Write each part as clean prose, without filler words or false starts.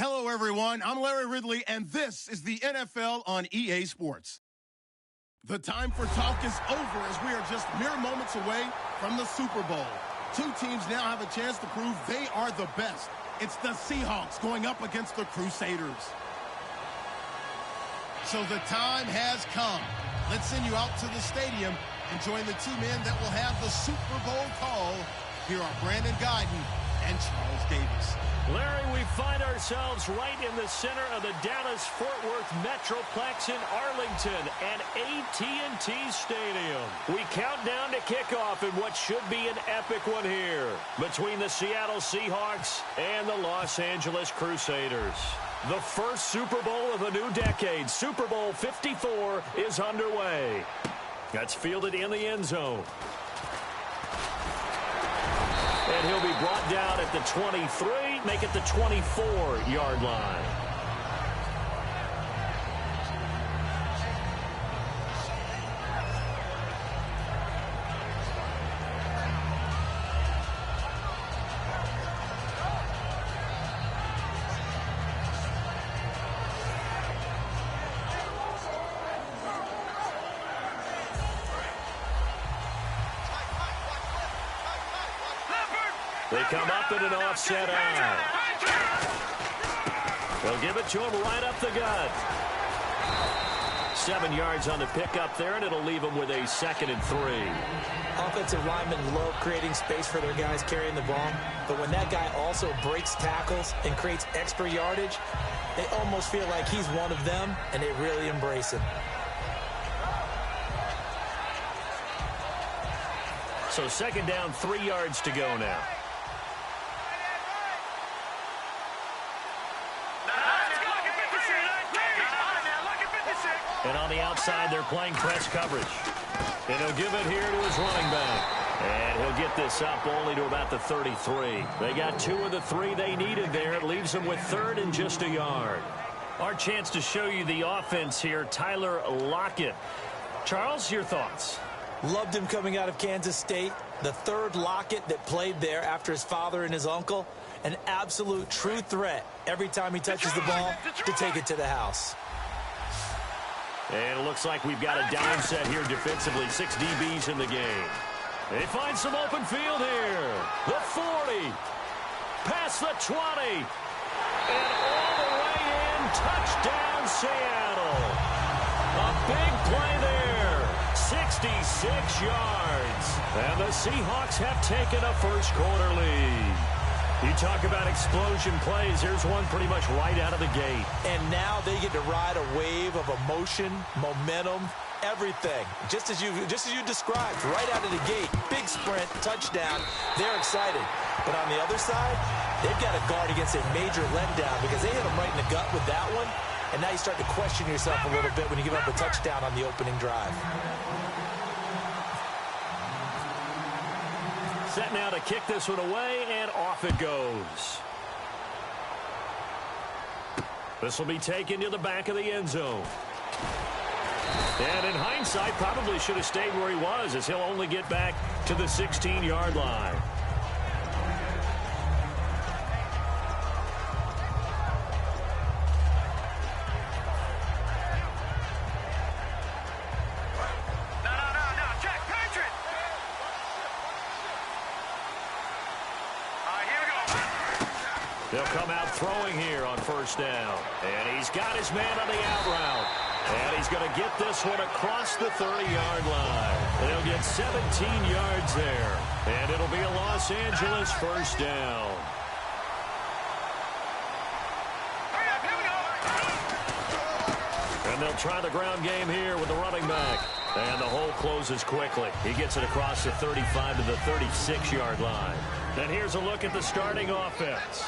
Hello, everyone. I'm Larry Ridley, and this is the NFL on EA Sports. The time for talk is over as we are just mere moments away from the Super Bowl. Two teams now have a chance to prove they are the best. It's the Seahawks going up against the Crusaders. So the time has come. Let's send you out to the stadium and join the two men that will have the Super Bowl call. Here are Brandon Guyton and Charles Davis. Larry, we find ourselves right in the center of the Dallas-Fort Worth Metroplex in Arlington at AT&T Stadium. We count down to kickoff in what should be an epic one here between the Seattle Seahawks and the Los Angeles Crusaders. The first Super Bowl of a new decade, Super Bowl 54, is underway. That's fielded in the end zone. And he'll be brought down at the 23, make it the 24-yard line. They come up in an offset eye. They'll give it to him right up the gut. 7 yards on the pickup there, and it'll leave them with a 2nd and 3. Offensive linemen love creating space for their guys carrying the ball, but when that guy also breaks tackles and creates extra yardage, they almost feel like he's one of them, and they really embrace him. So 2nd down, 3 yards to go now. And on the outside, they're playing press coverage. And he'll give it here to his running back. And he'll get this up only to about the 33. They got 2 of the 3 they needed there. It leaves them with 3rd and just a yard. Our chance to show you the offense here, Tyler Lockett. Charles, your thoughts? Loved him coming out of Kansas State. The 3rd Lockett that played there after his father and his uncle. An absolute true threat every time he touches the ball to take it to the house. And it looks like we've got a down set here defensively. 6 DBs in the game. They find some open field here. The 40. Past the 20. And all the way in. Touchdown, Seattle. A big play there. 66 yards. And the Seahawks have taken a first-quarter lead. You talk about explosion plays. Here's one pretty much right out of the gate. And now they get to ride a wave of emotion, momentum, everything. Just as you described, right out of the gate. Big sprint, touchdown. They're excited. But on the other side, they've got to guard against a major letdown because they hit them right in the gut with that one. And now you start to question yourself a little bit when you give up a touchdown on the opening drive. Set now to kick this one away, and off it goes. This will be taken to the back of the end zone. And in hindsight, probably should have stayed where he was, as he'll only get back to the 16-yard line. They'll come out throwing here on 1st down. And he's got his man on the out route. And he's going to get this one across the 30-yard line. And he'll get 17 yards there. And it'll be a Los Angeles 1st down. And they'll try the ground game here with the running back. And the hole closes quickly. He gets it across the 35 to the 36-yard line. And here's a look at the starting offense.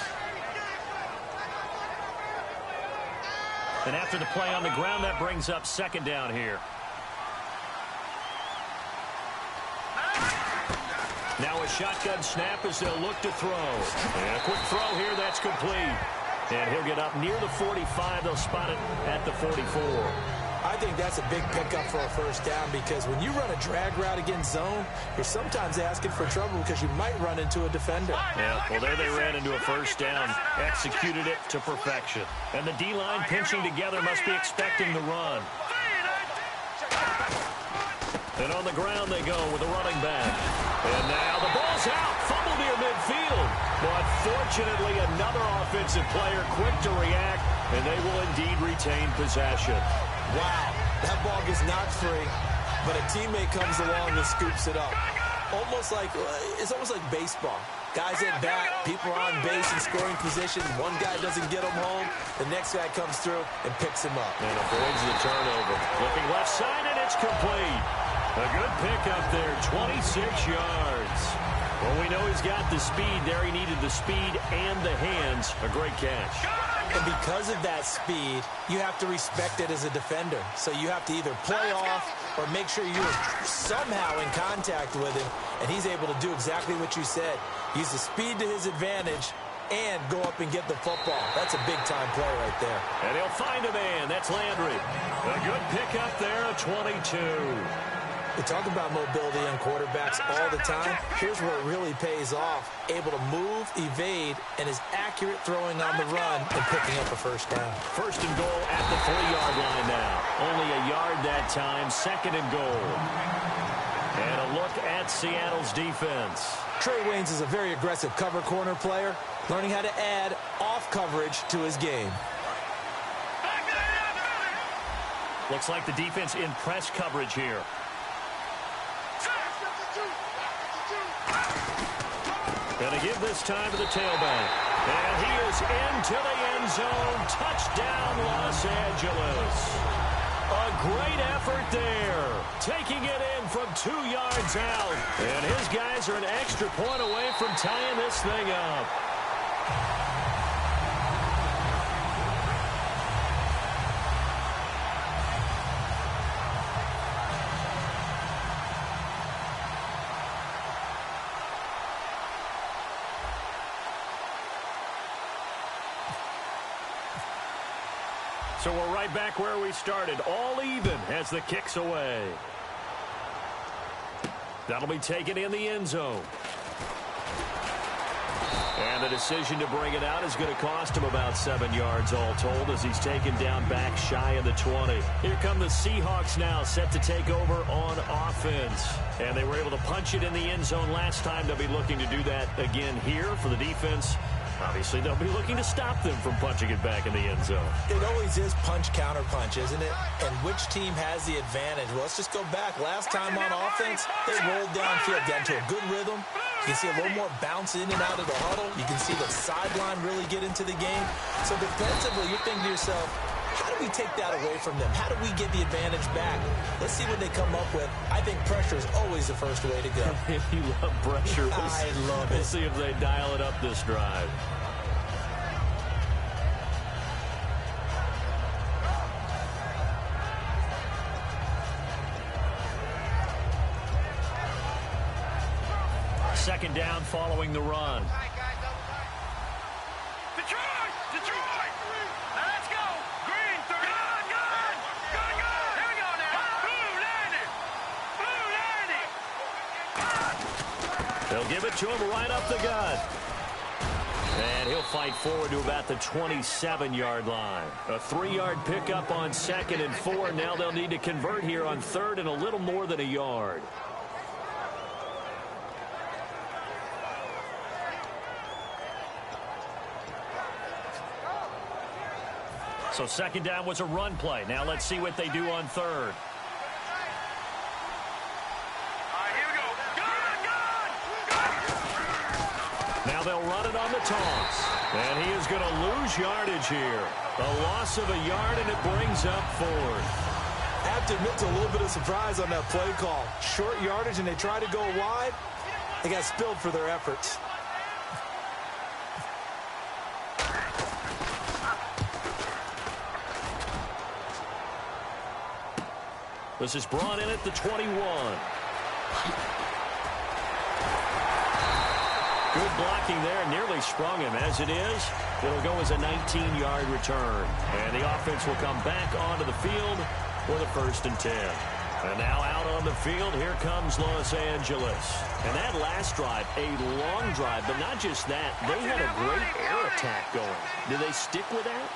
And after the play on the ground, that brings up 2nd down here. Now a shotgun snap as they'll look to throw. And a quick throw here, that's complete. And he'll get up near the 45. They'll spot it at the 44. I think that's a big pickup for a first down because when you run a drag route against zone, you're sometimes asking for trouble because you might run into a defender. Yeah, well, there they ran into a first down, executed it to perfection. And the D-line pinching together must be expecting the run. And on the ground they go with the running back. And now the ball's out, fumble near midfield. But fortunately, another offensive player quick to react, and they will indeed retain possession. Wow, that ball gets knocked free, but a teammate comes along and scoops it up. It's almost like baseball. Guys at bat, people are on base in scoring position. One guy doesn't get him home. The next guy comes through and picks him up. And avoids the turnover. Looking left side, and it's complete. A good pickup there, 26 yards. Well, we know he's got the speed there. He needed the speed and the hands. A great catch. And because of that speed, you have to respect it as a defender. So you have to either play off or make sure you're somehow in contact with him, and he's able to do exactly what you said. Use the speed to his advantage and go up and get the football. That's a big-time play right there. And he'll find a man. That's Landry. A good pickup there, a 22. We talk about mobility on quarterbacks all the time. Here's where it really pays off. Able to move, evade, and is accurate throwing on the run and picking up a first down. First and goal at the 3-yard line now. Only a yard that time, second and goal. And a look at Seattle's defense. Trey Waynes is a very aggressive cover corner player, learning how to add off coverage to his game. Looks like the defense in press coverage here. Going to give this time to the tailback. And he is into the end zone. Touchdown, Los Angeles. A great effort there. Taking it in from 2 yards out. And his guys are an extra point away from tying this thing up. So we're right back where we started, all even as the kick's away. That'll be taken in the end zone. And the decision to bring it out is going to cost him about 7 yards all told as he's taken down back shy of the 20. Here come the Seahawks now, set to take over on offense. And they were able to punch it in the end zone last time. They'll be looking to do that again here for the defense. Obviously, they'll be looking to stop them from punching it back in the end zone. It always is punch-counter-punch, isn't it? And which team has the advantage? Well, let's just go back. Last time on offense, they rolled downfield, got into a good rhythm. You can see a little more bounce in and out of the huddle. You can see the sideline really get into the game. So defensively, you're thinking to yourself, how do we take that away from them? How do we get the advantage back? Let's see what they come up with. I think pressure is always the first way to go. You love pressure. I love it. We'll see if they dial it up this drive. Second down following the run. Detroit! Now let's go! Green, 30. Good! Here we go now. Blue landing! They'll give it to him right up the gut. And he'll fight forward to about the 27-yard line. A 3-yard pickup on second and 4. Now they'll need to convert here on third and a little more than a yard. So second down was a run play. Now let's see what they do on third. Here we go. Good! Now they'll run it on the toss. And he is going to lose yardage here. A loss of a yard, and it brings up fourth. I have to admit to a little bit of surprise on that play call. Short yardage, and they try to go wide. They got spilled for their efforts. This is brought in at the 21. Good blocking there. Nearly sprung him. As it is, it'll go as a 19-yard return. And the offense will come back onto the field for the 1st and 10. And now out on the field, here comes Los Angeles. And that last drive, a long drive, but not just that. They had a great air attack going. Do they stick with that?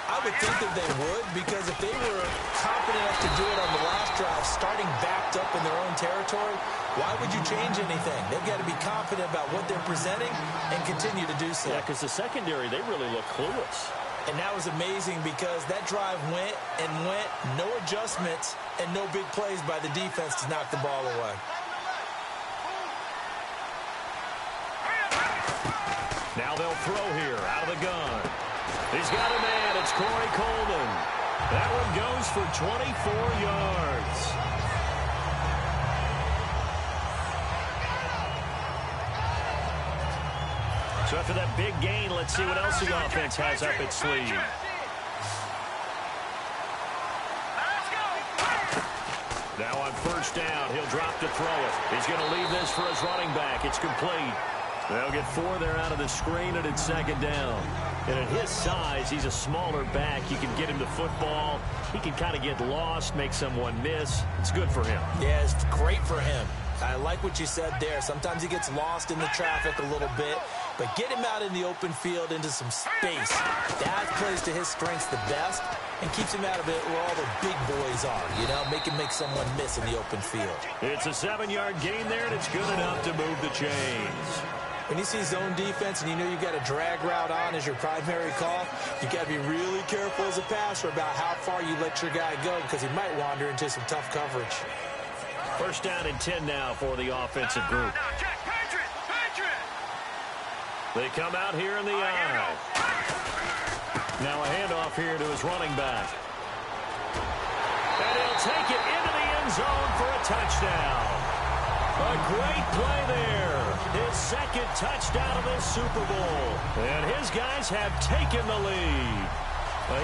I would think that they would, because if they were confident enough to do it on the last drive, starting backed up in their own territory, why would you change anything? They've got to be confident about what they're presenting and continue to do so. Yeah, because the secondary, they really look clueless. And that was amazing because that drive went and went, no adjustments, and no big plays by the defense to knock the ball away. Now they'll throw here out of the gun. He's got a man. It's Corey Coleman. That one goes for 24 yards. So after that big gain, let's see what else the offense has up its sleeve. Now on 1st down, he'll drop to throw it. He's going to leave this for his running back. It's complete. They'll get 4 there out of the screen, and it's 2nd down. And at his size, he's a smaller back. You can get him the football. He can kind of get lost, make someone miss. It's good for him. Yeah, it's great for him. I like what you said there. Sometimes he gets lost in the traffic a little bit, but get him out in the open field into some space. That plays to his strengths the best and keeps him out of it where all the big boys are, you know, make someone miss in the open field. It's a 7-yard gain there, and it's good enough to move the chains. When you see zone defense and you know you've got a drag route on as your primary call, you got to be really careful as a passer about how far you let your guy go because he might wander into some tough coverage. 1st down and 10 now for the offensive group. They come out here in the eye. Now a handoff here to his running back. And he'll take it into the end zone for a touchdown. A great play there. His 2nd touchdown of this Super Bowl. And his guys have taken the lead.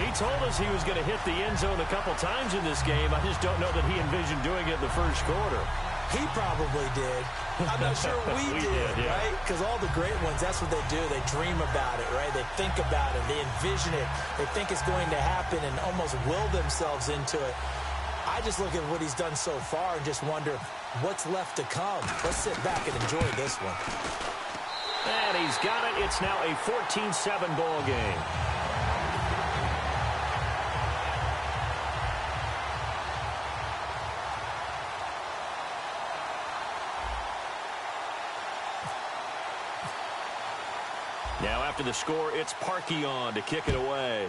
He told us he was going to hit the end zone a couple times in this game. I just don't know that he envisioned doing it in the 1st quarter. He probably did. I'm not sure we did, yeah. right? Because all the great ones, that's what they do. They dream about it, right? They think about it. They envision it. They think it's going to happen and almost will themselves into it. I just look at what he's done so far and just wonder what's left to come. Let's sit back and enjoy this one. And he's got it. It's now a 14-7 ball game. Now after the score, it's Parkey on to kick it away.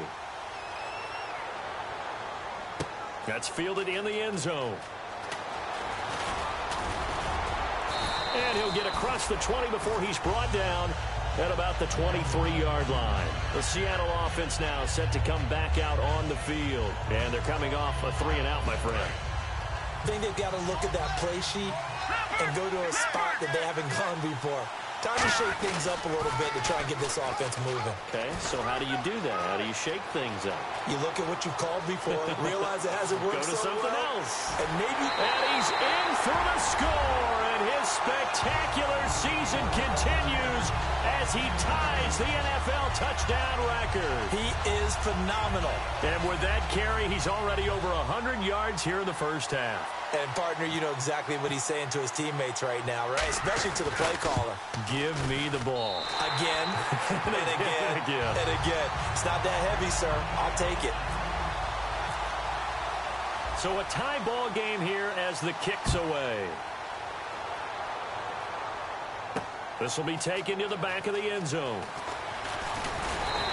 That's fielded in the end zone. And he'll get across the 20 before he's brought down at about the 23-yard line. The Seattle offense now set to come back out on the field. And they're coming off a 3-and-out, my friend. I think they've got to look at that play sheet and go to a spot that they haven't gone before. Time to shake things up a little bit to try and get this offense moving. Okay, so how do you do that? How do you shake things up? You look at what you've called before, realize it hasn't worked Go to something else. And maybe... And he's in for the score, and his spectacular season continues as he ties the NFL touchdown record. He is phenomenal. And with that carry, he's already over 100 yards here in the 1st half. And, partner, you know exactly what he's saying to his teammates right now, right? Especially to the play caller. Give me the ball. Again, and again, and again. It's not that heavy, sir. I'll take it. So a tie ball game here as the kick's away. This will be taken to the back of the end zone.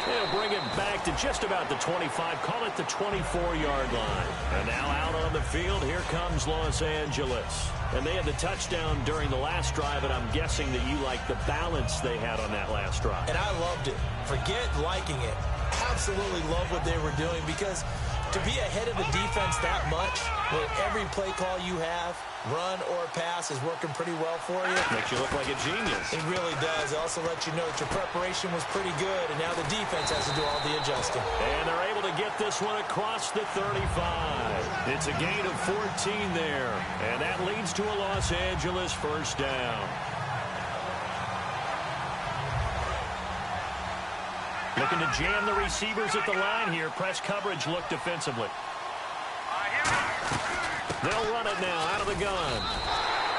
They'll bring it back to just about the 25. Call it the 24-yard line. And now out on the field, here comes Los Angeles. And they had the touchdown during the last drive, and I'm guessing that you like the balance they had on that last drive. And I loved it. Forget liking it. Absolutely love what they were doing because to be ahead of the defense that much, with every play call you have, run or pass, is working pretty well for you. Makes you look like a genius. It really does. It also lets you know that your preparation was pretty good, and now the defense has to do all the adjusting. And they're able to get this one across the 35. It's a gain of 14 there, and that leads to a Los Angeles 1st down. Looking to jam the receivers at the line here. Press coverage look defensively. Here we They'll run it now out of the gun.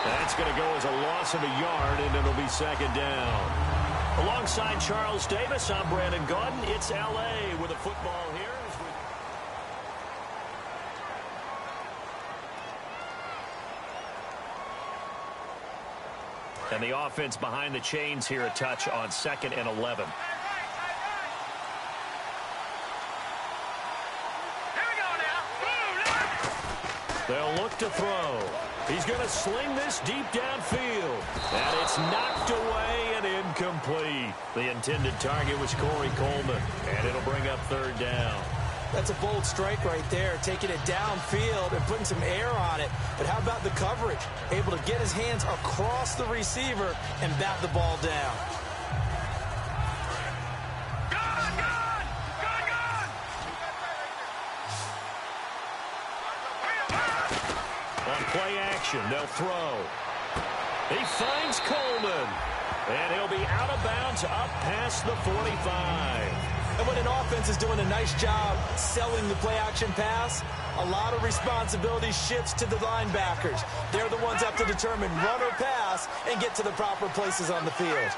That's going to go as a loss of a yard, and it'll be second down. Alongside Charles Davis, I'm Brandon Gaudin. It's L.A. with a football here. And the offense behind the chains here a touch on 2nd and 11. They'll look to throw. He's going to sling this deep downfield. And it's knocked away and incomplete. The intended target was Corey Coleman. And it'll bring up 3rd down. That's a bold strike right there, taking it downfield and putting some air on it. But how about the coverage? Able to get his hands across the receiver and bat the ball down. On play action, they'll throw. He finds Coleman. And he'll be out of bounds up past the 45. And when an offense is doing a nice job selling the play-action pass, a lot of responsibility shifts to the linebackers. They're the ones that have to determine run or pass and get to the proper places on the field.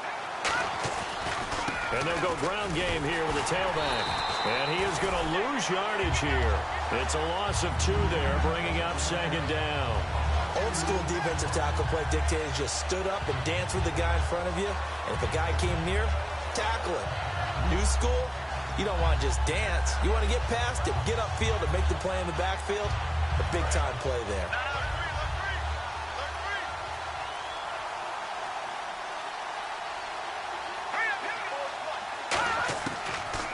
And they'll go ground game here with the tailback. And he is going to lose yardage here. It's a loss of 2 there, bringing up 2nd down. Old-school defensive tackle play dictated just stood up and danced with the guy in front of you. And if a guy came near, tackle him. New school, you don't want to just dance. You want to get past him, get upfield, and make the play in the backfield. A big-time play there.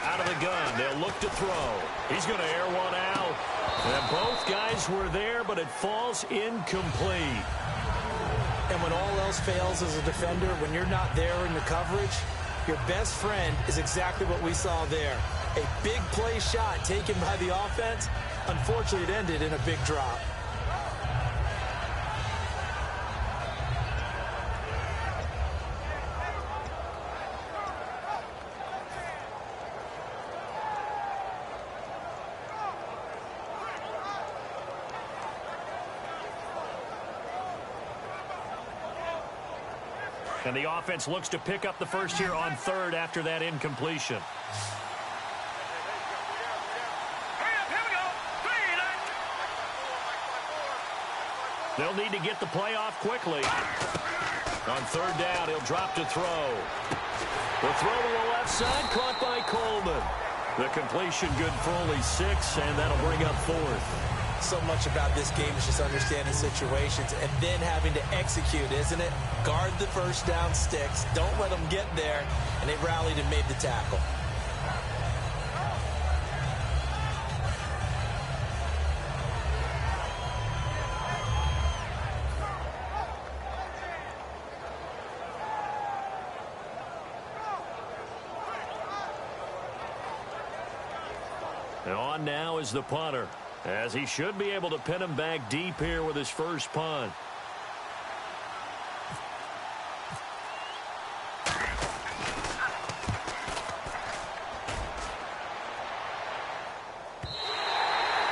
Out of the gun, they'll look to throw. He's going to air one out. And both guys were there, but it falls incomplete. And when all else fails as a defender, when you're not there in the coverage, your best friend is exactly what we saw there. A big play shot taken by the offense. Unfortunately, it ended in a big drop. And the offense looks to pick up the first here on 3rd after that incompletion. They'll need to get the play off quickly. On 3rd down, he'll drop to throw. The throw to the left side, caught by Coleman. The completion good for only 6, and that'll bring up 4th. So much about this game is just understanding situations and then having to execute, isn't it? Guard the first down sticks. Don't let them get there. And they rallied and made the tackle. And on now is the punter, as he should be able to pin him back deep here with his first punt.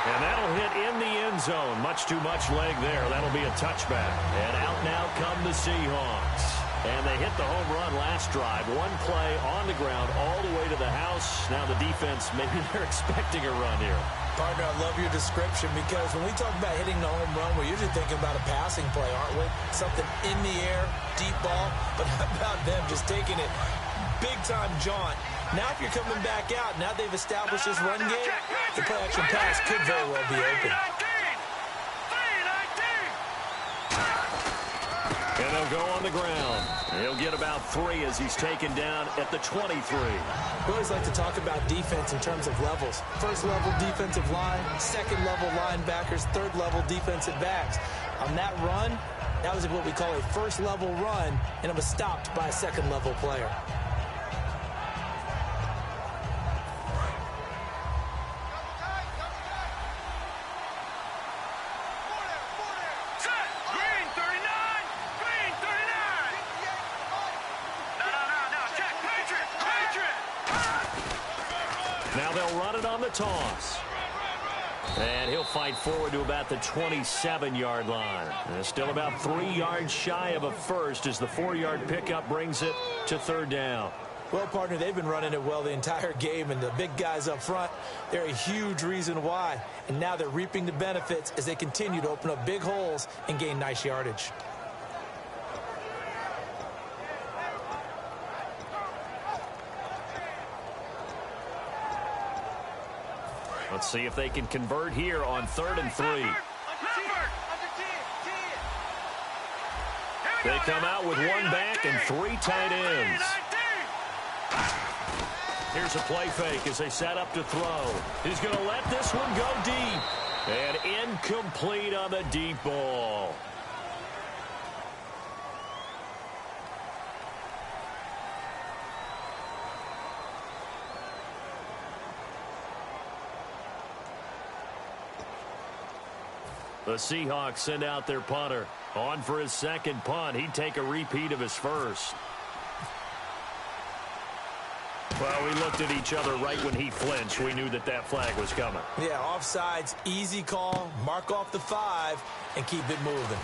And that'll hit in the end zone. Much too much leg there. That'll be a touchback. And out now come the Seahawks. And they hit the home run last drive. One play on the ground all the way to the house. Now the defense, maybe they're expecting a run here. Partner, I love your description because when we talk about hitting the home run, we're usually thinking about a passing play, aren't we? Something in the air, deep ball. But how about them just taking it big-time jaunt? Now if you're coming back out, now they've established this run game, the play-action pass could very well be open. And they'll go on the ground. He'll get about 3 as he's taken down at the 23. We always like to talk about defense in terms of levels. First-level defensive line, second-level linebackers, third-level defensive backs. On that run, that was what we call a first-level run, and it was stopped by a second-level player. Now they'll run it on the toss. And he'll fight forward to about the 27-yard line. And still about 3 yards shy of a first as the 4-yard pickup brings it to third down. Well, partner, they've been running it well the entire game, and the big guys up front, they're a huge reason why. And now they're reaping the benefits as they continue to open up big holes and gain nice yardage. Let's see if they can convert here on 3rd and 3. They come out with 1 back and 3 tight ends. Here's a play fake as they set up to throw. He's going to let this one go deep. And incomplete on the deep ball. The Seahawks send out their punter. On for his second punt. He'd take a repeat of his first. Well, we looked at each other right when he flinched. We knew that that flag was coming. Yeah, offsides, easy call. Mark off the 5 and keep it moving.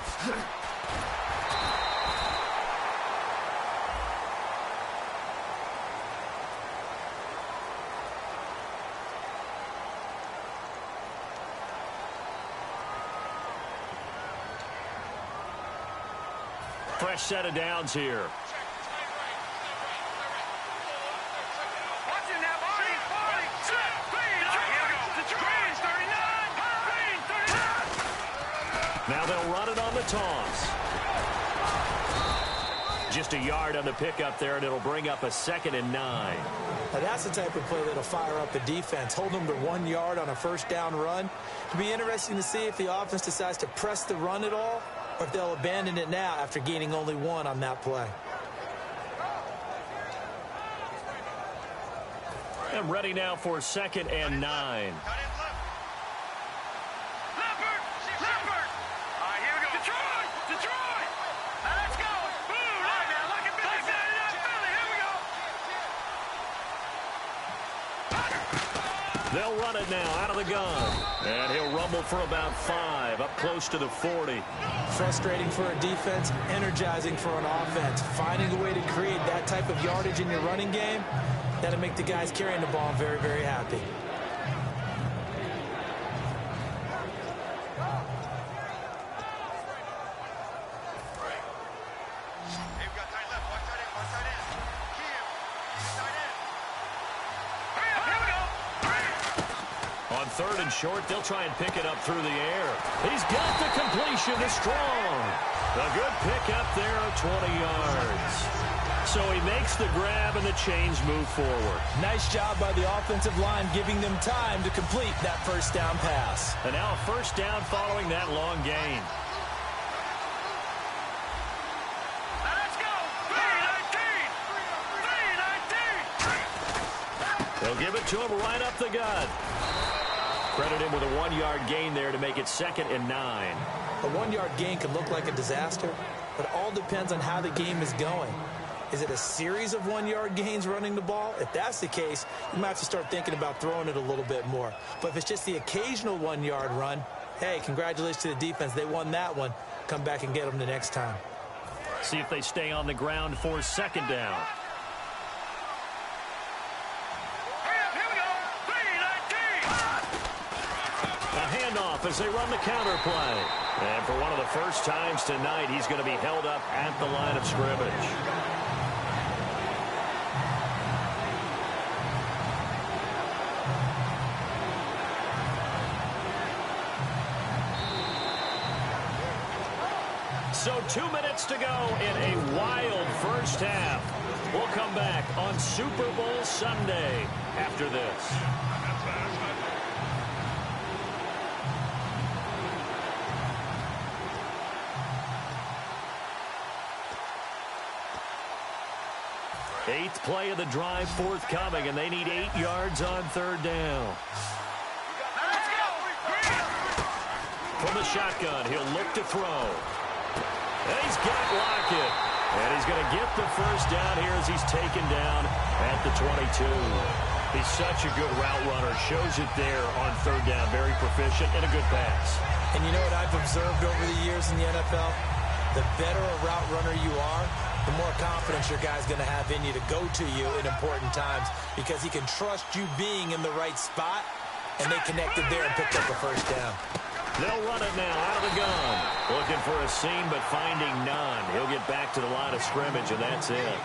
Fresh set of downs here. Now they'll run it on the toss. Just a yard on the pickup there, and it'll bring up a 2nd and 9. Now that's the type of play that'll fire up the defense. Hold them to 1 yard on a first down run. It'll be interesting to see if the offense decides to press the run at all, or if they'll abandon it now after gaining only 1 on that play. And ready now for 2nd and 9. They'll run it now out of the gun. And he'll rumble for about 5, up close to the 40. Frustrating for a defense, energizing for an offense. Finding a way to create that type of yardage in your running game, that'll make the guys carrying the ball very, very happy. On 3rd and short, they'll try and pick it up through the air. He's got the completion to Strong. A good pickup there of 20 yards. So he makes the grab and the chains move forward. Nice job by the offensive line giving them time to complete that first down pass. And now a first down following that long gain. Let's go! 3-19! They'll give it to him right up the gut. Credit him with a 1-yard gain there to make it 2nd and 9. A 1-yard gain can look like a disaster, but it all depends on how the game is going. Is it a series of 1-yard gains running the ball? If that's the case, you might have to start thinking about throwing it a little bit more. But if it's just the occasional 1-yard run, hey, congratulations to the defense. They won that one. Come back and get them the next time. See if they stay on the ground for 2nd down. Handoff as they run the counter play. And for one of the first times tonight, he's going to be held up at the line of scrimmage. So 2 minutes to go in a wild first half. We'll come back on Super Bowl Sunday after this. Eighth play of the drive forthcoming, and they need 8 yards on 3rd down. From the shotgun, he'll look to throw. And he's got Lockett. And he's going to get the first down here as he's taken down at the 22. He's such a good route runner. Shows it there on third down. Very proficient and a good pass. And you know what I've observed over the years in the NFL? The better a route runner you are, the more confidence your guy's going to have in you to go to you in important times because he can trust you being in the right spot, and they connected there and picked up a first down. They'll run it now out of the gun. Looking for a seam, but finding none. He'll get back to the line of scrimmage, and that's it.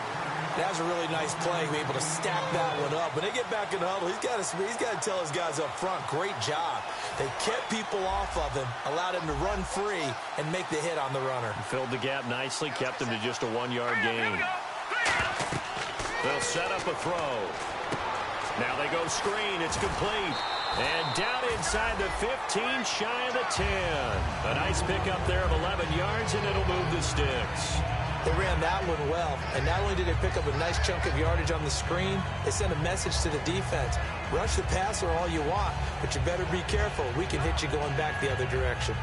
That was a really nice play. Be able to stack that one up. When they get back in the huddle, he's got to tell his guys up front, great job. They kept people off of him, allowed him to run free, and make the hit on the runner. Filled the gap nicely, kept him to just a 1-yard gain. They'll set up a throw. Now they go screen. It's complete. And down inside the 15, shy of the 10. A nice pickup there of 11 yards, and it'll move the sticks. They ran that one well, and not only did they pick up a nice chunk of yardage on the screen, they sent a message to the defense. Rush the passer all you want, but you better be careful. We can hit you going back the other direction.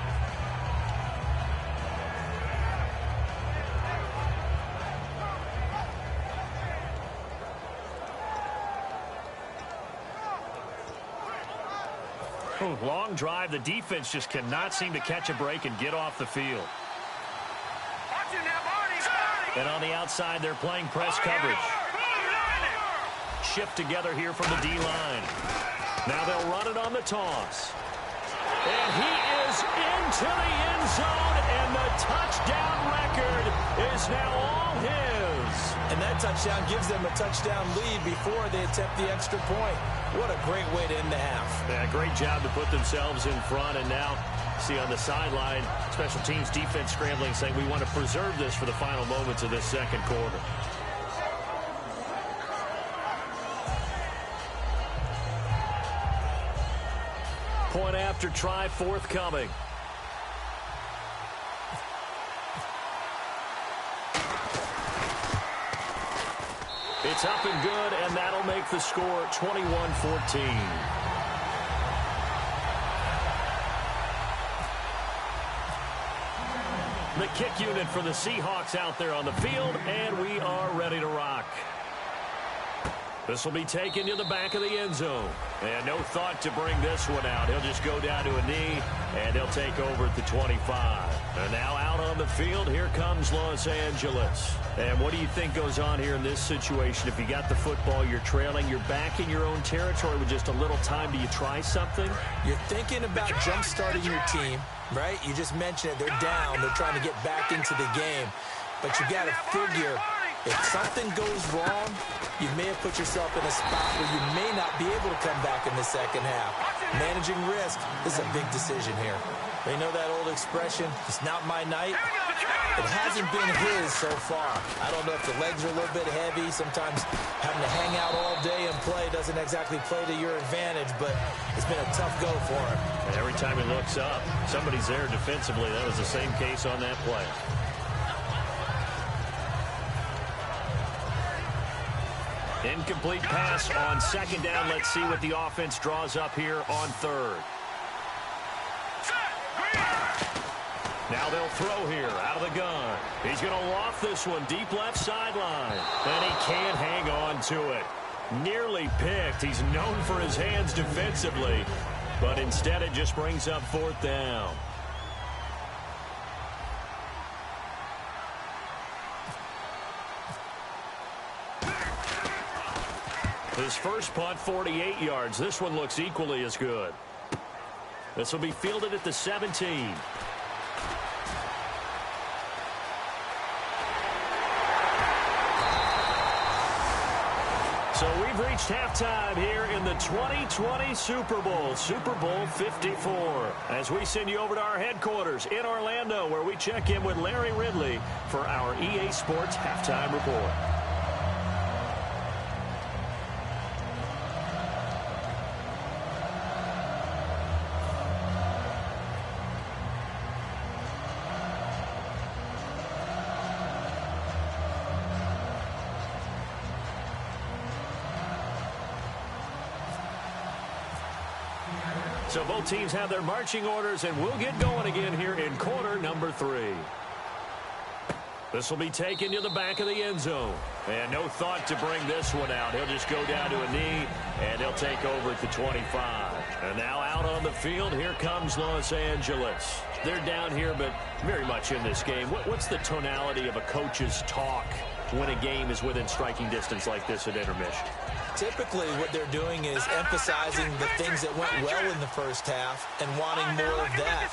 Long drive. The defense just cannot seem to catch a break and get off the field. And on the outside, they're playing press coverage. Shift together here from the D-line. Now they'll run it on the toss. And he is into the end zone, and the touchdown record is now all his. And that touchdown gives them a touchdown lead before they attempt the extra point. What a great way to end the half. Yeah, great job to put themselves in front, and now see on the sideline, special teams defense scrambling, saying we want to preserve this for the final moments of this second quarter. Point after try forthcoming. It's up and good, and that'll make the score 21-14. The kick unit for the Seahawks out there on the field, and we are ready to rock. This will be taken to the back of the end zone. And no thought to bring this one out. He'll just go down to a knee, and he'll take over at the 25. And now out on the field, here comes Los Angeles. And what do you think goes on here in this situation? If you got the football, you're trailing, you're back in your own territory with just a little time. Do you try something? You're thinking about jump-starting your team, right? You just mentioned it. They're down. They're trying to get back into the game. But you got to figure, if something goes wrong, you may have put yourself in a spot where you may not be able to come back in the second half. Managing risk is a big decision here. You know that old expression, it's not my night? It hasn't been his so far. I don't know if the legs are a little bit heavy. Sometimes having to hang out all day and play doesn't exactly play to your advantage, but it's been a tough go for him. And every time he looks up, somebody's there defensively. That was the same case on that play. Incomplete pass on second down. Let's see what the offense draws up here on third. Now they'll throw here out of the gun. He's going to loft this one deep left sideline. And he can't hang on to it. Nearly picked. He's known for his hands defensively. But instead it just brings up fourth down. His first punt, 48 yards. This one looks equally as good. This will be fielded at the 17. So we've reached halftime here in the 2020 Super Bowl, Super Bowl 54. As we send you over to our headquarters in Orlando, where we check in with Larry Ridley for our EA Sports Halftime Report. So both teams have their marching orders, and we'll get going again here in quarter number 3. This will be taken to the back of the end zone. And no thought to bring this one out. He'll just go down to a knee, and he'll take over at the 25. And now out on the field, here comes Los Angeles. They're down here, but very much in this game. What's the tonality of a coach's talk when a game is within striking distance like this at intermission? Typically, what they're doing is emphasizing the things that went well in the first half and wanting more of that.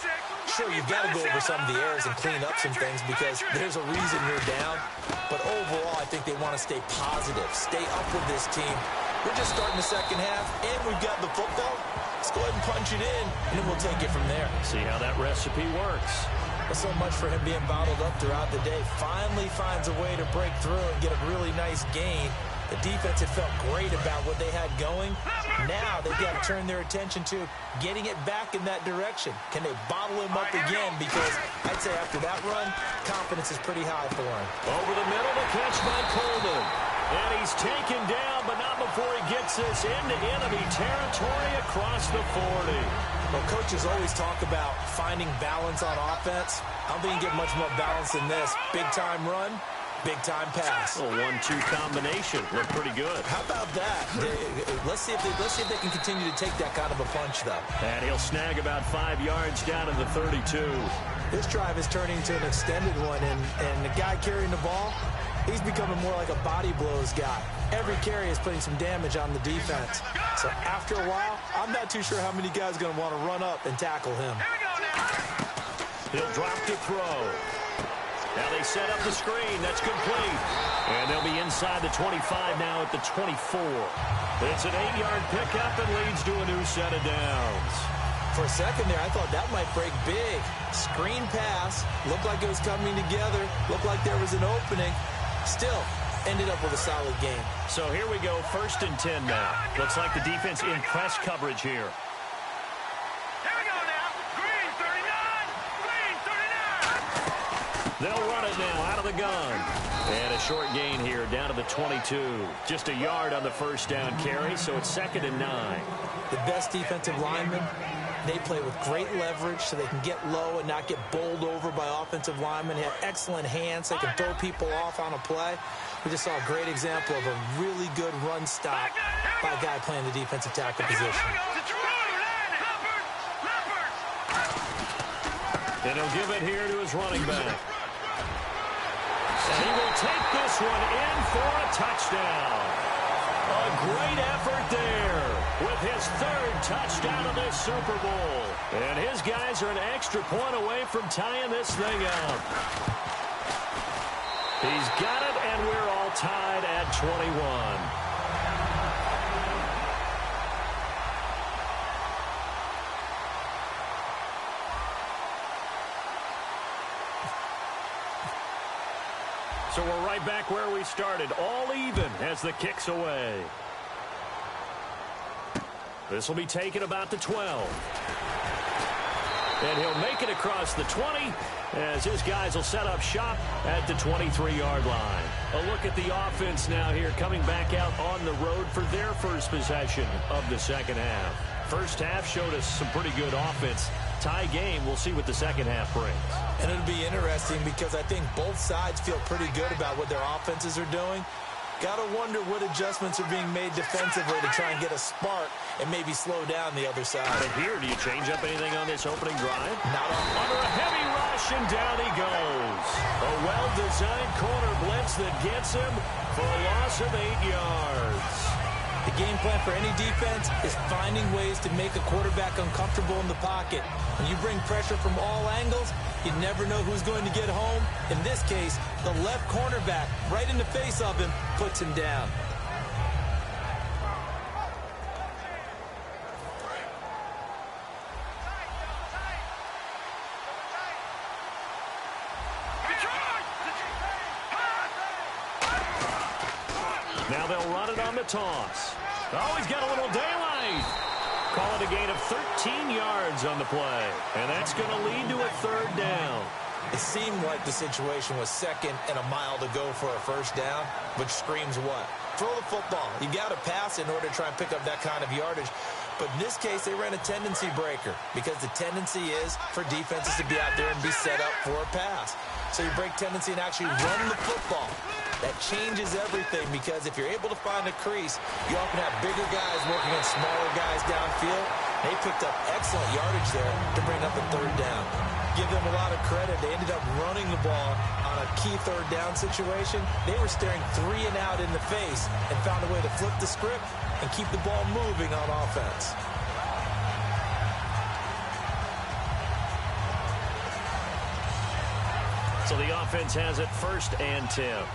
Sure, you've got to go over some of the errors and clean up some things because there's a reason you're down. But overall, I think they want to stay positive, stay up with this team. We're just starting the second half, and we've got the football. Let's go ahead and punch it in, and then we'll take it from there. See how that recipe works. So much for him being bottled up throughout the day. Finally finds a way to break through and get a really nice gain. The defense had felt great about what they had going. Now they've got to turn their attention to getting it back in that direction. Can they bottle him up again? Because I'd say after that run, confidence is pretty high for him. Over the middle, the catch by Coleman. And he's taken down, but not before he gets this into enemy territory across the 40. Well, coaches always talk about finding balance on offense. I don't think you get much more balance than this. Big-time run, big-time pass. A 1-2 combination. Looked pretty good. How about that? Let's see if they can continue to take that kind of a punch, though. And he'll snag about 5 yards down to the 32. This drive is turning into an extended one, and the guy carrying the ball, he's becoming more like a body blows guy. Every carry is putting some damage on the defense. So after a while, I'm not too sure how many guys are going to want to run up and tackle him. He'll drop to throw. Now they set up the screen. That's complete. And they'll be inside the 25 now at the 24. It's an 8-yard pickup and leads to a new set of downs. For a second there, I thought that might break big. Screen pass. Looked like it was coming together. Looked like there was an opening. Still, ended up with a solid game. So here we go, 1st and 10 now. Looks like the defense in press coverage here. Here we go now. Green 39. Green 39. They'll run it now out of the gun. And a short gain here down to the 22. Just a yard on the first down carry, so it's 2nd and 9. The best defensive linemen, they play with great leverage so they can get low and not get bowled over by offensive linemen. They have excellent hands. They can throw people off on a play. We just saw a great example of a really good run stop by a guy playing the defensive tackle position. And he'll give it here to his running back. And he will take this one in for a touchdown. A great effort there with his 3rd touchdown of this Super Bowl. And his guys are an extra point away from tying this thing up. He's got it, and we're all tied at 21. So we're right back where we started, all even as the kick's away. This will be taken about the 12. And he'll make it across the 20 as his guys will set up shop at the 23-yard line. A look at the offense now here coming back out on the road for their first possession of the second half. First half showed us some pretty good offense. Tie game, we'll see what the second half brings. And it'll be interesting because I think both sides feel pretty good about what their offenses are doing. Got to wonder what adjustments are being made defensively to try and get a spark and maybe slow down the other side. But here, do you change up anything on this opening drive? Not under a heavy rush, and down he goes. A well-designed corner blitz that gets him for a loss of 8 yards. The game plan for any defense is finding ways to make a quarterback uncomfortable in the pocket. When you bring pressure from all angles, you never know who's going to get home. In this case, the left cornerback, right in the face of him, puts him down. Now they'll run it on the toss. Oh, he's got a little daylight. Call it a gain of 13 yards on the play. And that's going to lead to a 3rd down. It seemed like the situation was 2nd and a mile to go for a first down, which screams what? Throw the football. You got to pass in order to try and pick up that kind of yardage. But in this case, they ran a tendency breaker because the tendency is for defenses to be out there and be set up for a pass. So you break tendency and actually run the football. That changes everything because if you're able to find a crease, you often have bigger guys working on smaller guys downfield. They picked up excellent yardage there to bring up a third down. Give them a lot of credit. They ended up running the ball on a key third down situation. They were staring 3 and out in the face and found a way to flip the script and keep the ball moving on offense. So the offense has it 1st and 10.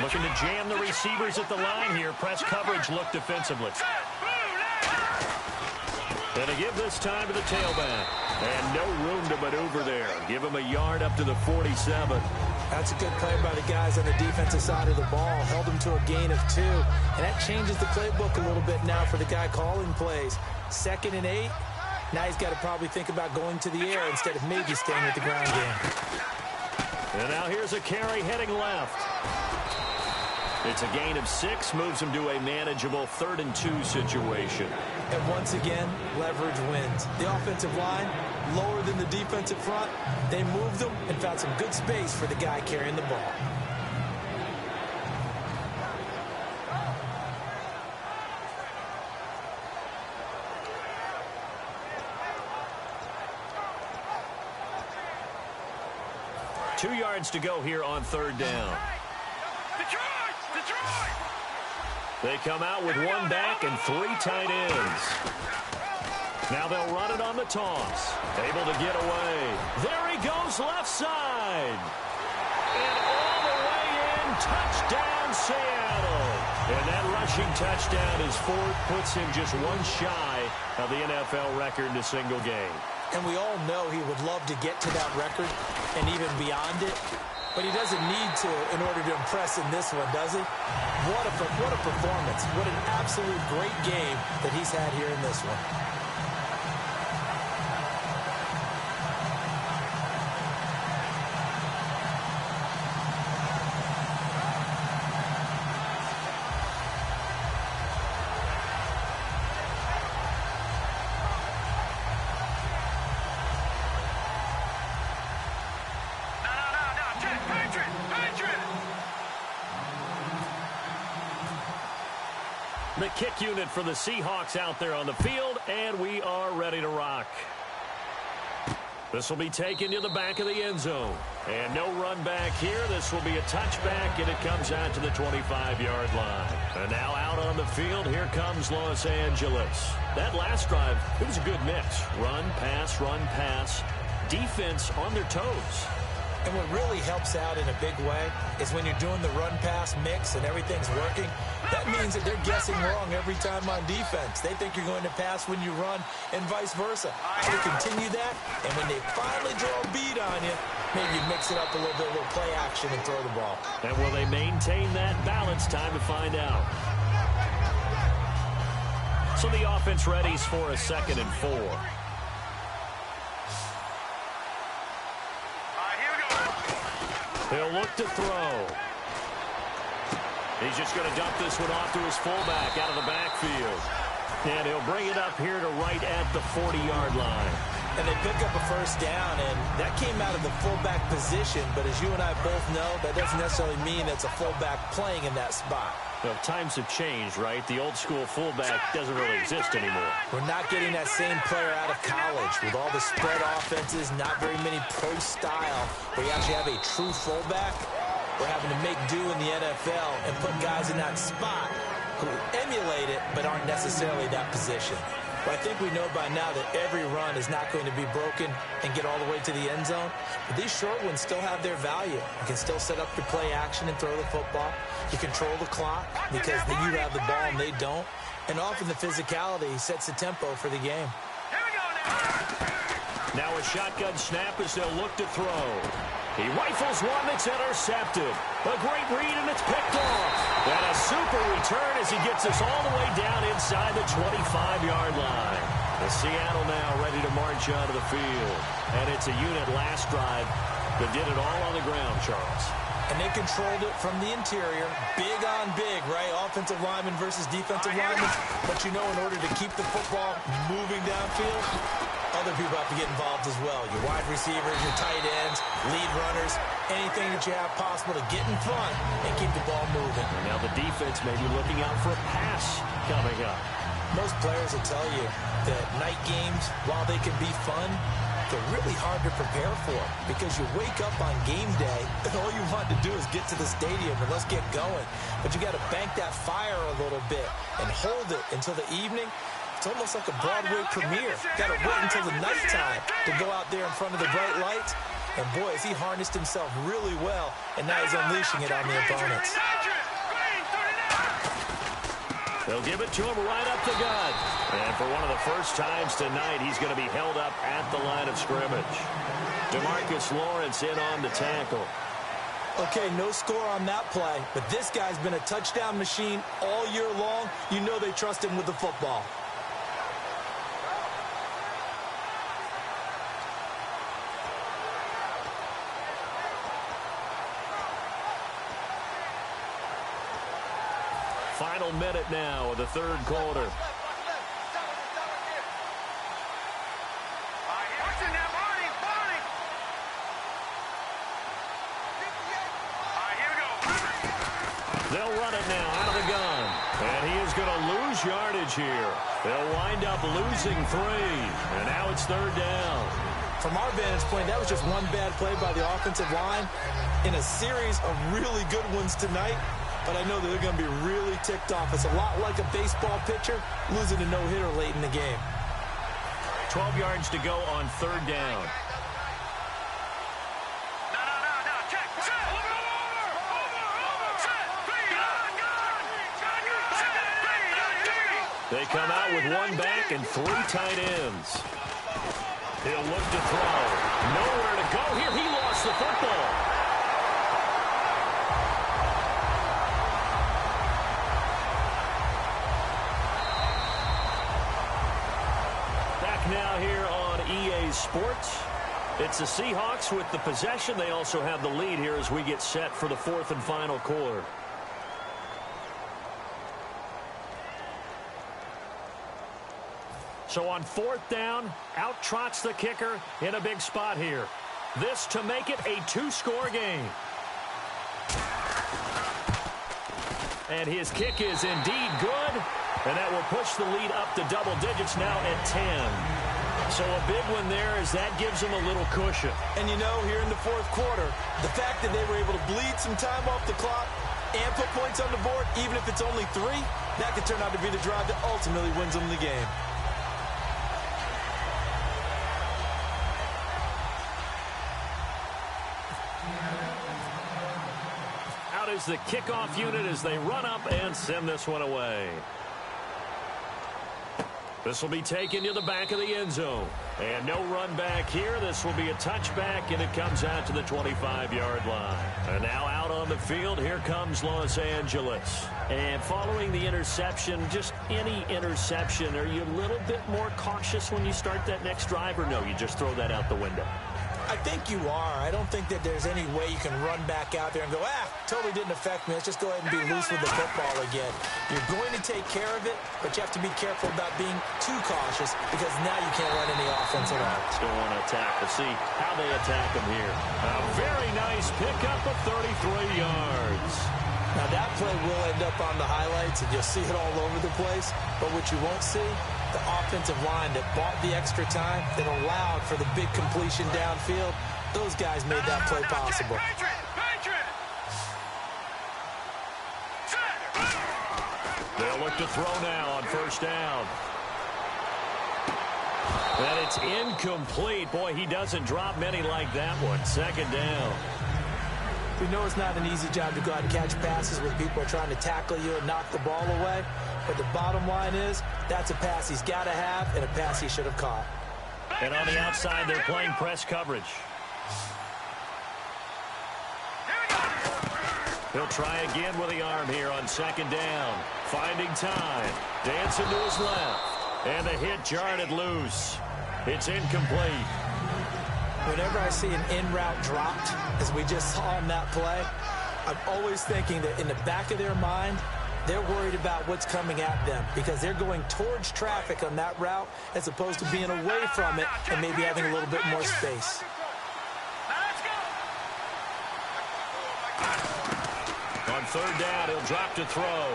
Looking to jam the receivers at the line here. Press coverage look defensively. And to give this time to the tailback. And no room to maneuver there. Give him a yard up to the 47. That's a good play by the guys on the defensive side of the ball. Held them to a gain of 2. And that changes the playbook a little bit now for the guy calling plays. 2nd and 8. Now he's got to probably think about going to the air instead of maybe staying with the ground game. And now here's a carry heading left. It's a gain of 6, moves him to a manageable 3rd and 2 situation. And once again, leverage wins. The offensive line, lower than the defensive front. They moved them and found some good space for the guy carrying the ball. Two yards to go here on 3rd down. They come out with 1 back and 3 tight ends. Now they'll run it on the toss. Able to get away. There he goes left side. And all the way in. Touchdown, Seattle. And that rushing touchdown is 4th. Puts him just 1 shy of the NFL record in a single game. And we all know he would love to get to that record and even beyond it. But he doesn't need to in order to impress in this one, does he? What a performance. What an absolute great game that he's had here in this one. The kick unit for the Seahawks out there on the field, and we are ready to rock. This will be taken to the back of the end zone. And no run back here. This will be a touchback, and it comes out to the 25-yard line. And now out on the field, here comes Los Angeles. That last drive, it was a good mix. Run, pass, defense on their toes. And what really helps out in a big way is when you're doing the run-pass mix and everything's working, that means that they're guessing wrong every time on defense. They think you're going to pass when you run and vice versa. They continue that, and when they finally draw a bead on you, maybe mix it up a little bit, a little play action and throw the ball. And will they maintain that balance? Time to find out. So the offense readies for a 2nd and 4. He'll look to throw. He's just going to dump this one off to his fullback out of the backfield. And he'll bring it up here to right at the 40-yard line. And they pick up a 1st down, and that came out of the fullback position. But as you and I both know, that doesn't necessarily mean it's a fullback playing in that spot. Well, times have changed, right? The old-school fullback doesn't really exist anymore. We're not getting that same player out of college. With all the spread offenses, not very many pro style, where you actually have a true fullback. We're having to make do in the NFL and put guys in that spot who emulate it but aren't necessarily that position. But I think we know by now that every run is not going to be broken and get all the way to the end zone. But these short ones still have their value. You can still set up your play action and throw the football. You control the clock because you have the ball and they don't. And often the physicality sets the tempo for the game. Now a shotgun snap as they'll look to throw. He rifles one that's intercepted. A great read, and it's picked off. And a super return as he gets us all the way down inside the 25-yard line. The Seattle now ready to march onto the field. And it's a unit last drive that did it all on the ground, Charles. And they controlled it from the interior. Big on big, right? Offensive lineman versus defensive lineman. But you know, in order to keep the football moving downfield, other people have to get involved as well. Your wide receivers, your tight ends, lead runners, anything that you have possible to get in front and keep the ball moving. And now the defense may be looking out for a pass coming up. Most players will tell you that night games, while they can be fun, they're really hard to prepare for because you wake up on game day and all you want to do is get to the stadium and let's get going. But you got to bank that fire a little bit and hold it until the evening. It's almost like a Broadway premiere. Got to wait until the nighttime to go out there in front of the bright lights. And boy, has he harnessed himself really well, and now he's unleashing it on the opponents. They'll give it to him right up the gut. And for one of the first times tonight, he's going to be held up at the line of scrimmage. DeMarcus Lawrence in on the tackle. Okay, no score on that play, but this guy's been a touchdown machine all year long. You know they trust him with the football. Final minute now of the third quarter. They'll run it now out of the gun. And he is going to lose yardage here. They'll wind up losing 3. And now it's third down. From our vantage point, that was just one bad play by the offensive line in a series of really good ones tonight. But I know that they're going to be really ticked off. It's a lot like a baseball pitcher losing a no-hitter late in the game. 12 yards to go on third down. They come out with one back and 3 tight ends. He'll look to throw. Nowhere to go here. He lost the football. Back now here on EA Sports. It's the Seahawks with the possession. They also have the lead here as we get set for the fourth and final quarter. So on fourth down, out trots the kicker in a big spot here. This to make it a 2-score game. And his kick is indeed good. And that will push the lead up to double digits now at 10. So a big one there as that gives them a little cushion. And you know, here in the fourth quarter, the fact that they were able to bleed some time off the clock and put points on the board, even if it's only 3, that could turn out to be the drive that ultimately wins them the game. Is the kickoff unit as they run up and send this one away. This will be taken to the back of the end zone. And no run back here. This will be a touchback, and it comes out to the 25-yard line. And now out on the field, here comes Los Angeles. And following the interception, just any interception, are you a little bit more cautious when you start that next drive, or no, you just throw that out the window? I think you are. I don't think that there's any way you can run back out there and go, totally didn't affect me. Let's just go ahead and be loose with the football again. You're going to take care of it, but you have to be careful about being too cautious because now you can't run any offense at all. Still want to attack. We'll see how they attack them here. A very nice pickup of 33 yards. Now that play will end up on the highlights, and you'll see it all over the place. But what you won't see, the offensive line that bought the extra time, that allowed for the big completion downfield, those guys made that play possible. They'll look to throw now on first down. And it's incomplete. Boy, he doesn't drop many like that one. Second down. We know it's not an easy job to go out and catch passes when people are trying to tackle you and knock the ball away. But the bottom line is, that's a pass he's got to have and a pass he should have caught. And on the outside, they're playing press coverage. He'll try again with the arm here on second down. Finding time. Dancing to his left. And the hit jarred it loose. It's incomplete. Whenever I see an in route dropped, as we just saw on that play, I'm always thinking that in the back of their mind, they're worried about what's coming at them because they're going towards traffic on that route as opposed to being away from it and maybe having a little bit more space. On third down, he'll drop to throw.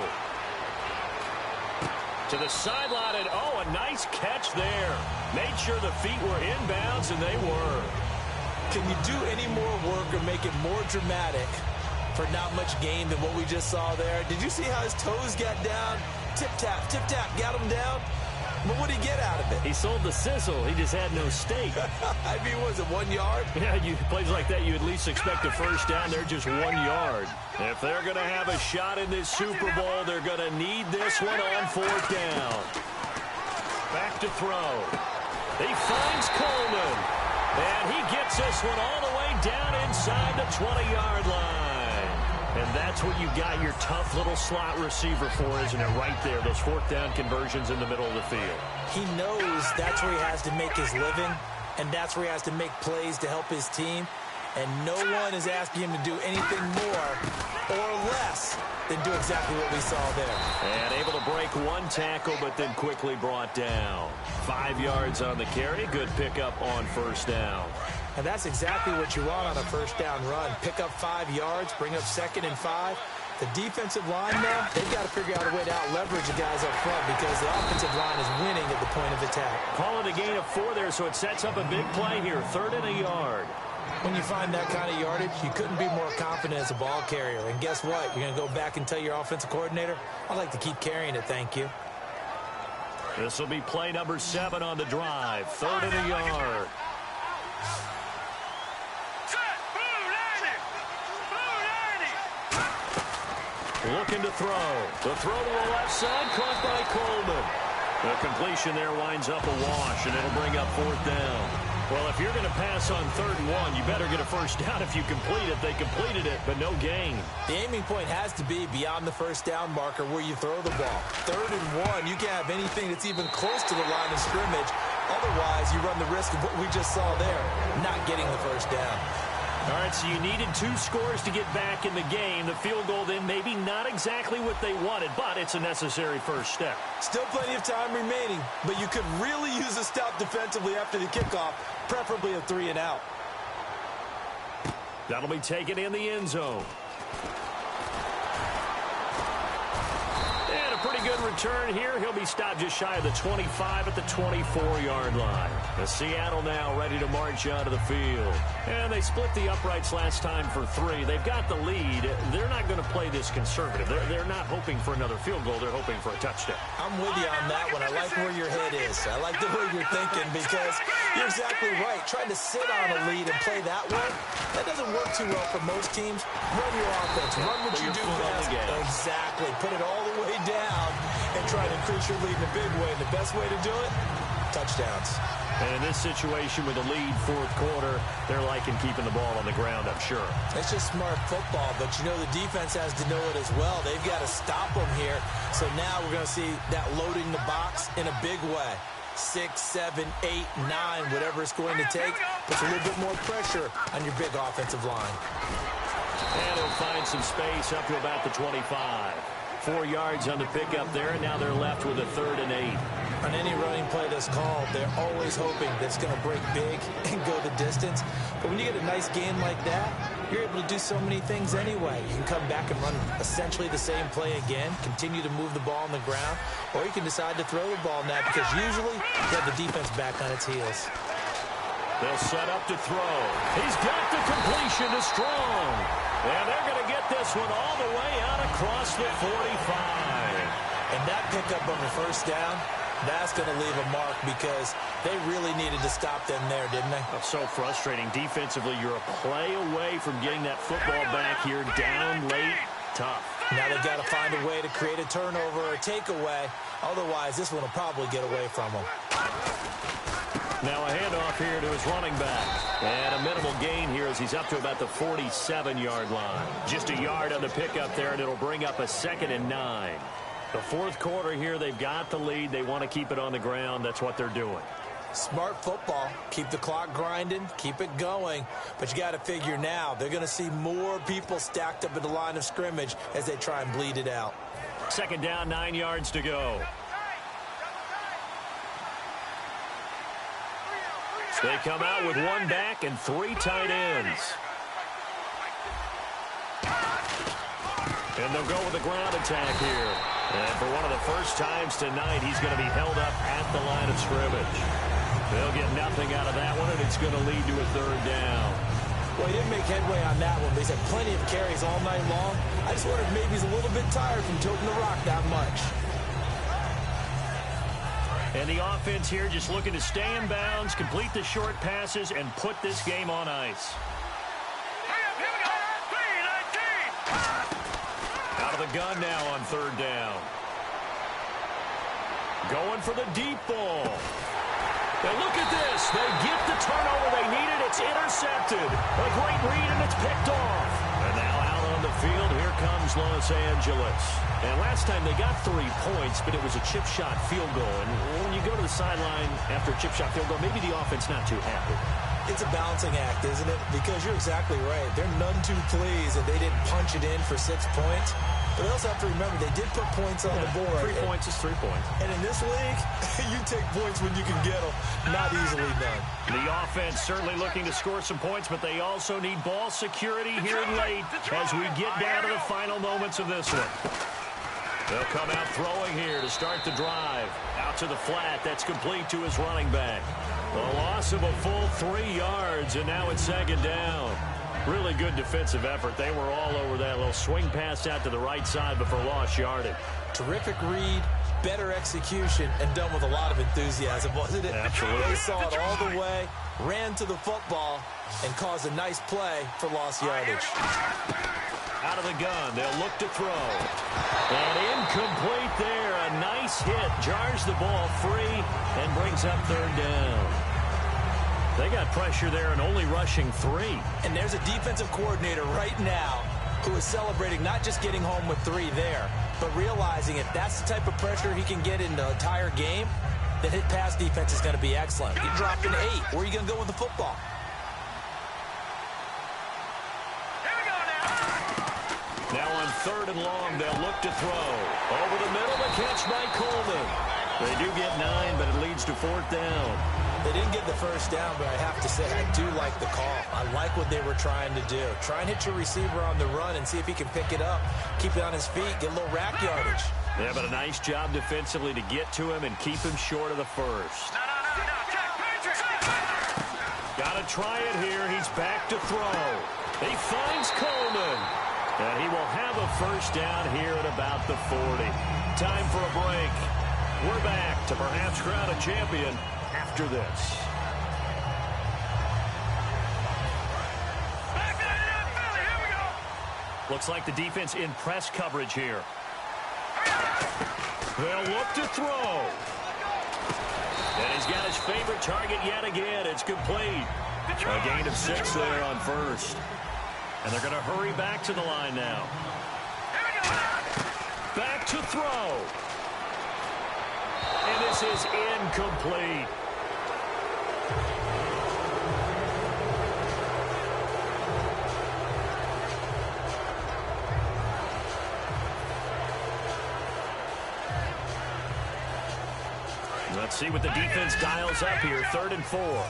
To the sideline, and oh, a nice catch there. Made sure the feet were inbounds, and they were. Can you do any more work or make it more dramatic for not much gain than what we just saw there? Did you see how his toes got down? Tip-tap, got him down. But what did he get out of it? He sold the sizzle. He just had no steak. I mean, was it 1 yard? Yeah, plays like that, you at least expect a first down. They're just 1 yard. If they're going to have a shot in this Super Bowl, they're going to need this one on fourth down. Back to throw. He finds Coleman. And he gets this one all the way down inside the 20-yard line. And that's what you got your tough little slot receiver for, isn't it? Right there, those fourth down conversions in the middle of the field. He knows that's where he has to make his living, and that's where he has to make plays to help his team. And no one is asking him to do anything more or less than do exactly what we saw there. And able to break one tackle, but then quickly brought down. 5 yards on the carry. Good pickup on first down. And that's exactly what you want on a first down run. Pick up 5 yards, bring up 2nd and 5. The defensive line now, they've got to figure out a way to out-leverage the guys up front because the offensive line is winning at the point of attack. Call it a gain of 4 there, so it sets up a big play here. 3rd and a yard. When you find that kind of yardage, you couldn't be more confident as a ball carrier. And guess what? You're going to go back and tell your offensive coordinator, I'd like to keep carrying it, thank you. This will be play number 7 on the drive. 3rd and a yard. Looking to throw. The throw to the left side, caught by Coleman. The completion there winds up a wash, and it'll bring up 4th down. Well, if you're going to pass on 3rd and 1, you better get a first down if you complete it. They completed it, but no gain. The aiming point has to be beyond the first down marker where you throw the ball. 3rd and 1, you can't have anything that's even close to the line of scrimmage. Otherwise, you run the risk of what we just saw there, not getting the first down. All right, so you needed 2 scores to get back in the game. The field goal then maybe not exactly what they wanted, but it's a necessary first step. Still plenty of time remaining, but you could really use a stop defensively after the kickoff, preferably a 3 and out. That'll be taken in the end zone. And a pretty good return here. He'll be stopped just shy of the 25 at the 24-yard line. The Seattle now ready to march out of the field. And they split the uprights last time for 3. They've got the lead. They're not going to play this conservative. They're not hoping for another field goal. They're hoping for a touchdown. I'm with you on that one. I like where your head is. I like the way you're thinking because you're exactly right. Trying to sit on a lead and play that way, that doesn't work too well for most teams. Run your offense. Run what you do best. Exactly. Put it all the way down and try to increase your lead in a big way. And the best way to do it, touchdowns. And in this situation with a lead 4th quarter, they're liking keeping the ball on the ground, I'm sure. It's just smart football, but you know the defense has to know it as well. They've got to stop them here. So now we're going to see that loading the box in a big way. 6, 7, 8, 9, whatever it's going to take. Puts a little bit more pressure on your big offensive line. And he'll find some space up to about the 25. 4 yards on the pickup there, and now they're left with a 3rd and 8. On any running play that's called, they're always hoping that it's going to break big and go the distance. But when you get a nice gain like that, you're able to do so many things anyway. You can come back and run essentially the same play again, continue to move the ball on the ground, or you can decide to throw the ball now because usually you have the defense back on its heels. They'll set up to throw. He's got the completion to Strong. And they're going to get this one all the way out across the 45. And that pickup of a first down, that's going to leave a mark because they really needed to stop them there, didn't they? That's so frustrating. Defensively, you're a play away from getting that football back here down late. Tough. Now they've got to find a way to create a turnover or a takeaway. Otherwise, this one will probably get away from them. Now a handoff here to his running back. And a minimal gain here as he's up to about the 47-yard line. Just a yard on the pickup there, and it'll bring up a 2nd and 9. The 4th quarter here, they've got the lead. They want to keep it on the ground. That's what they're doing. Smart football. Keep the clock grinding. Keep it going. But you got to figure now, they're going to see more people stacked up at the line of scrimmage as they try and bleed it out. Second down, 9 yards to go. They come out with one back and 3 tight ends. And they'll go with a ground attack here. And for one of the first times tonight, he's going to be held up at the line of scrimmage. They'll get nothing out of that one, and it's going to lead to a third down. Well, he didn't make headway on that one, but he's had plenty of carries all night long. I just wonder if maybe he's a little bit tired from toting the rock that much. And the offense here just looking to stay in bounds, complete the short passes, and put this game on ice. Out of the gun now on third down. Going for the deep ball. Now look at this. They get the turnover they needed. It's intercepted. A great read, and it's picked off. And now out on the field, here comes Los Angeles. And last time they got 3 points, but it was a chip shot field goal. And when you go to the sideline after a chip shot field goal, maybe the offense not too happy. It's a balancing act, isn't it? Because you're exactly right. They're none too pleased that they didn't punch it in for 6 points. But they also have to remember they did put points on the board. 3 points is 3 points. And in this league, you take points when you can get them. Not easily done. The offense certainly looking to score some points, but they also need ball security here late as we get down to the final moments of this one. They'll come out throwing here to start the drive. Out to the flat. That's complete to his running back. A loss of a full 3 yards, and now it's second down. Really good defensive effort. They were all over that little swing pass out to the right side before lost yardage. Terrific read, better execution, and done with a lot of enthusiasm, wasn't it? Absolutely. They saw it all the way, ran to the football, and caused a nice play for lost yardage. Out of the gun, they'll look to throw. And incomplete there. A nice hit. Jars the ball free and brings up third down. They got pressure there and only rushing 3. And there's a defensive coordinator right now who is celebrating not just getting home with 3 there, but realizing if that's the type of pressure he can get in the entire game, then his pass defense is going to be excellent. You drop an 8. Where are you going to go with the football? Now on third and long, they'll look to throw. Over the middle, the catch by Coleman. They do get 9, but it leads to fourth down. They didn't get the first down, but I have to say, I do like the call. I like what they were trying to do. Try and hit your receiver on the run and see if he can pick it up. Keep it on his feet, get a little rack yardage. Yeah, but a nice job defensively to get to him and keep him short of the first. Got to try it here. He's back to throw. He finds Coleman. And he will have a first down here at about the 40. Time for a break. We're back to perhaps crown a champion after this. Looks like the defense in press coverage here. They'll look to throw. And he's got his favorite target yet again. It's complete. A gain of 6 there on first. And they're going to hurry back to the line now. Back to throw. And this is incomplete. Let's see what the defense dials up here. 3rd and 4.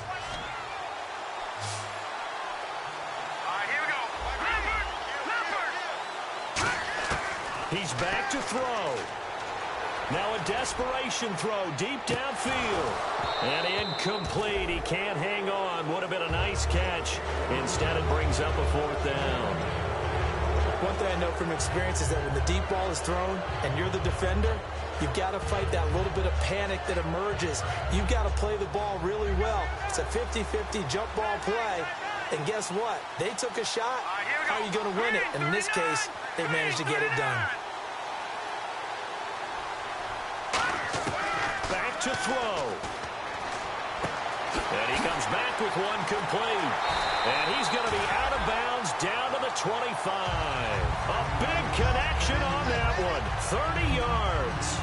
He's back to throw. Now a desperation throw deep downfield. And incomplete. He can't hang on. Would have been a nice catch. Instead, it brings up a 4th down. One thing I know from experience is that when the deep ball is thrown and you're the defender, you've got to fight that little bit of panic that emerges. You've got to play the ball really well. It's a 50-50 jump ball play. And guess what? They took a shot. How are you going to win it? And in this case, they managed to get it done. Back to throw. And he comes back with one complete. And he's going to be out of bounds down to the 25. A big connection on that one. 30 yards.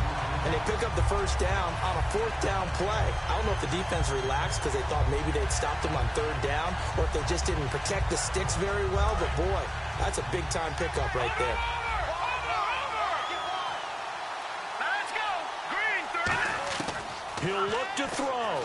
and they pick up the first down on a fourth down play. I don't know if the defense relaxed because they thought maybe they'd stopped them on third down or if they just didn't protect the sticks very well, but boy, that's a big-time pickup right there. Let's go. Green, 30. He'll look to throw.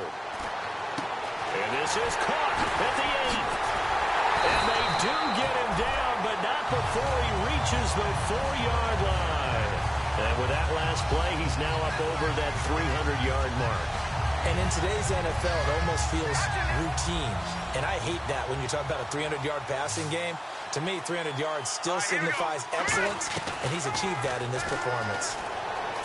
And this is caught at the 8. And they do get him down, but not before he reaches the 4-yard line. And with that last play, he's now up over that 300-yard mark. And in today's NFL, it almost feels routine. And I hate that when you talk about a 300-yard passing game. To me, 300 yards still signifies excellence, and he's achieved that in this performance.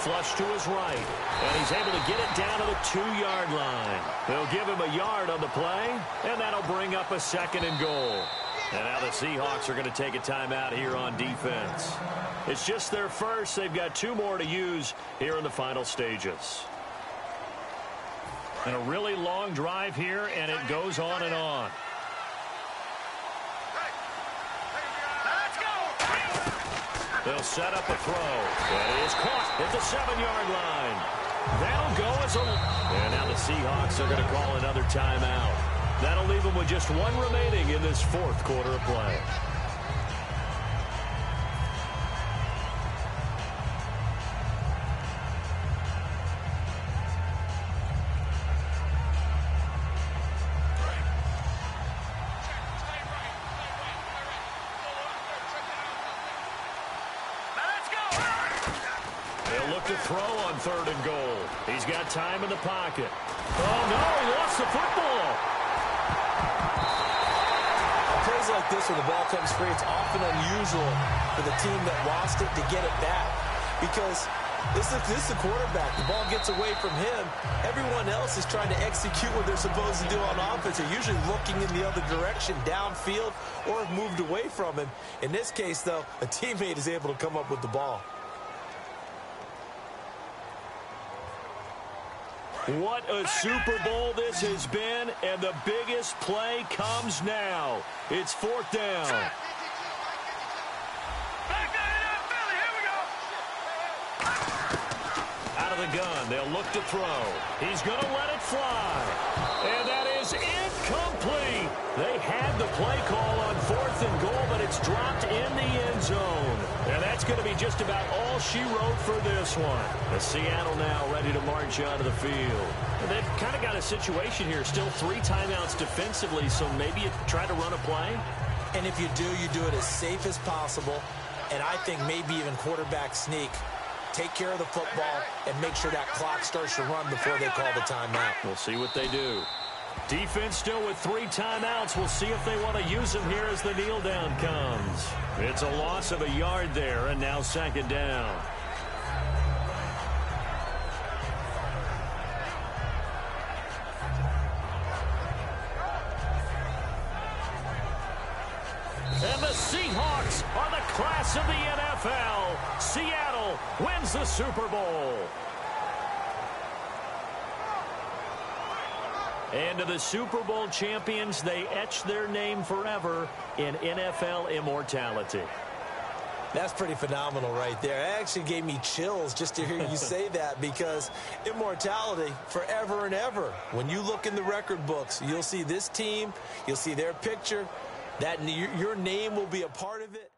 Flush to his right, and he's able to get it down to the 2-yard line. They'll give him a yard on the play, and that'll bring up a 2nd and goal. And now the Seahawks are going to take a timeout here on defense. It's just their first. They've got 2 more to use here in the final stages. And a really long drive here, and it goes on and on. They'll set up a throw. That is caught at the 7-yard line. That'll go as a... And now the Seahawks are going to call another timeout. That'll leave them with just 1 remaining in this 4th quarter of play. To throw on 3rd and goal. He's got time in the pocket. Oh, no, he lost the football. On plays like this when the ball comes free, it's often unusual for the team that lost it to get it back because this is the quarterback. The ball gets away from him. Everyone else is trying to execute what they're supposed to do on offense. They're usually looking in the other direction, downfield, or have moved away from him. In this case, though, a teammate is able to come up with the ball. What a Super Bowl this has been, and the biggest play comes now. It's 4th down. Back down in that Philly. Here we go. Out of the gun, they'll look to throw. He's going to let it fly. And that is incomplete. They had the play call on 4th and goal, but it's dropped in the end zone. And that's going to be just about all she wrote for this one. The Seattle now ready to march onto the field. And they've kind of got a situation here. Still 3 timeouts defensively, so maybe you try to run a play. And if you do, you do it as safe as possible. And I think maybe even quarterback sneak. Take care of the football and make sure that clock starts to run before they call the timeout. We'll see what they do. Defense still with 3 timeouts. We'll see if they want to use them here as the kneel down comes. It's a loss of a yard there, and now 2nd down. And the Seahawks are the class of the NFL. Seattle wins the Super Bowl. And to the Super Bowl champions, they etch their name forever in NFL immortality. That's pretty phenomenal right there. It actually gave me chills just to hear you say that because immortality forever and ever. When you look in the record books, you'll see this team, you'll see their picture, that your name will be a part of it.